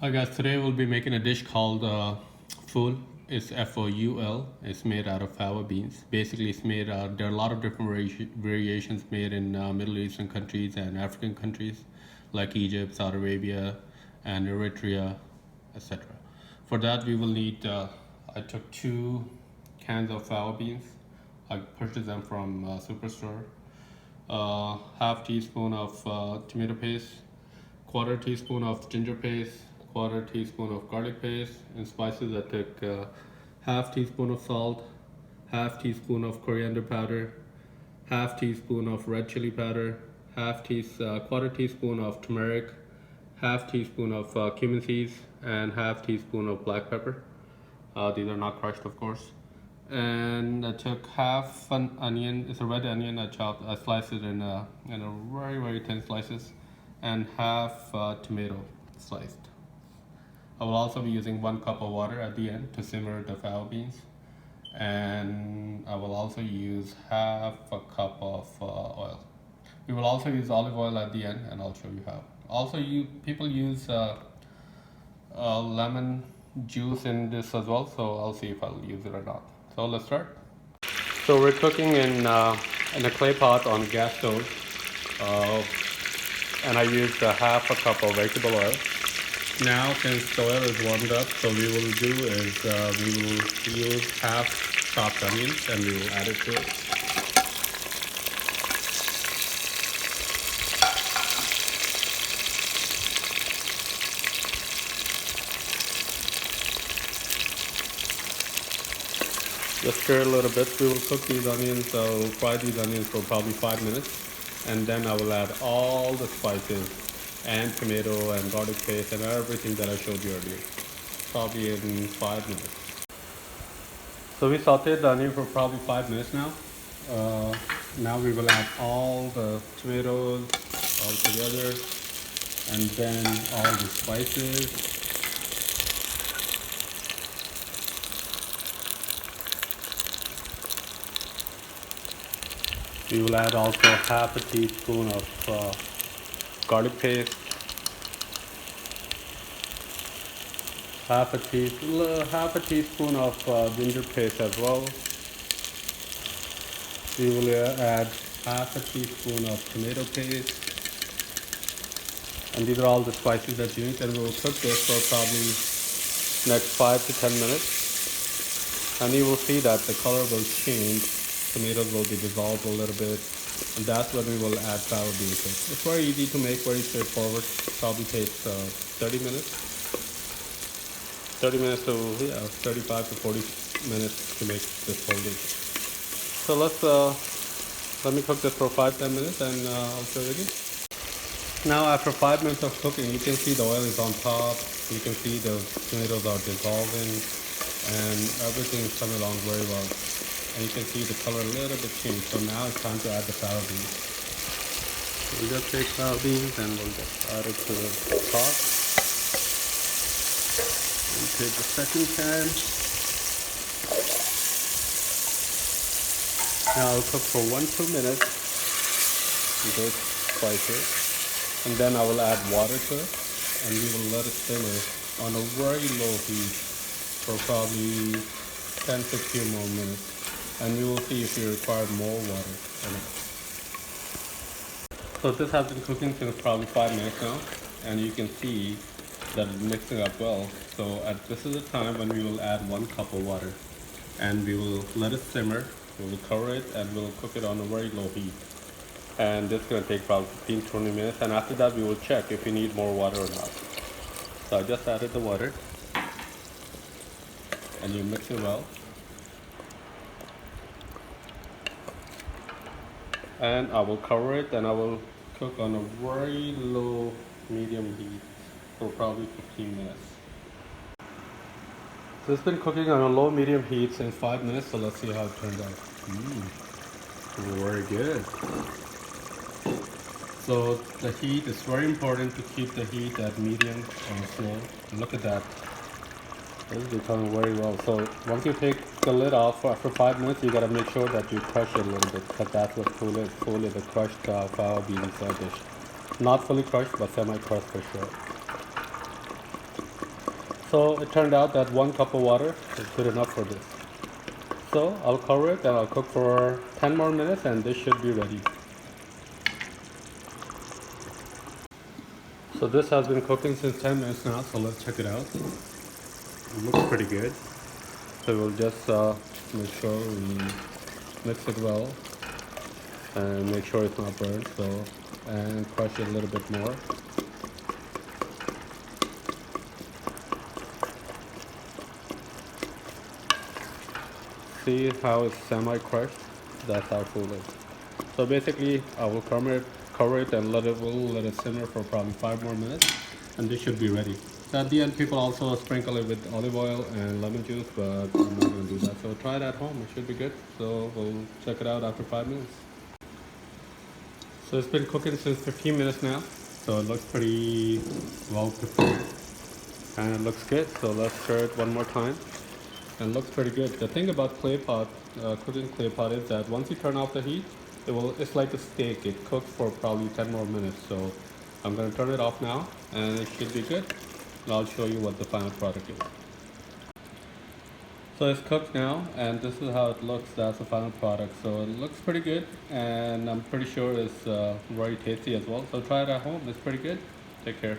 Hi guys, today we'll be making a dish called foul. It's Foul. It's made out of fava beans. Basically, it's made. There are a lot of different variations made in Middle Eastern countries and African countries, like Egypt, Saudi Arabia, and Eritrea, etc. For that, we will need. I took 2 cans of fava beans. I purchased them from Superstore. Half teaspoon of tomato paste, quarter teaspoon of ginger paste, quarter teaspoon of garlic paste. In spices, I took half teaspoon of salt, half teaspoon of coriander powder, half teaspoon of red chili powder, quarter teaspoon of turmeric, half teaspoon of cumin seeds, and half teaspoon of black pepper. These are not crushed, of course. And I took half an onion. It's a red onion. I sliced it in a very thin slices, and half tomato sliced. I will also be using 1 cup of water at the end to simmer the fava beans, and I will also use half a cup of oil. We will also use olive oil at the end, and I'll show you how. Also, people use lemon juice in this as well, so I'll see if I'll use it or not. So let's start. So we're cooking in a clay pot on gas stove, and I used half a cup of vegetable oil. Now, since the oil is warmed up, so we will do is we will use half chopped onions and we will add it to it. Just stir a little bit. We will cook these onions, fry these onions for probably 5 minutes, and then I will add all the spices and tomato and garlic paste and everything that I showed you earlier, probably in 5 minutes. So we sauteed the onion for probably 5 minutes now. Now we will add all the tomatoes all together, and then all the spices. We will add also half a teaspoon of garlic paste, half a teaspoon of ginger paste as well. We will add half a teaspoon of tomato paste, and these are all the spices that you need. And we will cook this for probably next 5 to 10 minutes, and you will see that the color will change. Tomatoes will be dissolved a little bit, and that's when we will add fava beans. It's very easy to make, very straightforward. Probably takes 30 minutes. 35 to 40 minutes to make this whole dish. So let me cook this for 5-10 minutes, and I'll show you again. Now, after 5 minutes of cooking, you can see the oil is on top. You can see the tomatoes are dissolving, and everything is coming along very well. And you can see the color a little bit changed. So now it's time to add the fava beans. So we just take fava beans and we'll just add it to the pot. And take the second can. Now I'll cook for 1-2 minutes with those spices, and then I will add water to it, and we will let it simmer on a very low heat for probably 10-15 more minutes. And we will see if we require more water or not. So this has been cooking since probably 5 minutes now, and you can see that it's mixing up well. So this is the time when we will add 1 cup of water, and we will let it simmer. We will cover it and we'll cook it on a very low heat. And this is going to take probably 15-20 minutes, and after that we will check if we need more water or not. So I just added the water, and you mix it well. And I will cover it, and I will cook on a very low medium heat for probably 15 minutes. So it's been cooking on a low medium heat since 5 minutes, so let's see how it turns out. Very good. So the heat is very important to keep the heat at medium or slow. Look at that. This is becoming very well. So once you take the lid off after 5 minutes, you gotta make sure that you crush it a little bit, because that's what foul is. Foul is a crushed fava beans dish. Not fully crushed, but semi-crushed for sure. So it turned out that 1 cup of water is good enough for this. So I'll cover it and I'll cook for 10 more minutes and this should be ready. So this has been cooking since 10 minutes now, so let's check it out. It looks pretty good. So we'll just make sure we mix it well and make sure it's not burnt, and crush it a little bit more. See how it's semi-crushed? That's how food is. So basically, I will cover it and let it simmer for probably 5 more minutes, and this should be ready. So at the end, people also sprinkle it with olive oil and lemon juice, but I'm not going to do that. So try it at home; it should be good. So we'll check it out after 5 minutes. So it's been cooking since 15 minutes now. So it looks pretty well prepared, and it looks good. So let's stir it one more time. And looks pretty good. The thing about clay pot, cooking clay pot is that once you turn off the heat, it's like a steak. It cooks for probably 10 more minutes. So I'm going to turn it off now and it should be good. And I'll show you what the final product is. So it's cooked now and this is how it looks. That's the final product. So it looks pretty good and I'm pretty sure it's very tasty as well. So try it at home. It's pretty good. Take care.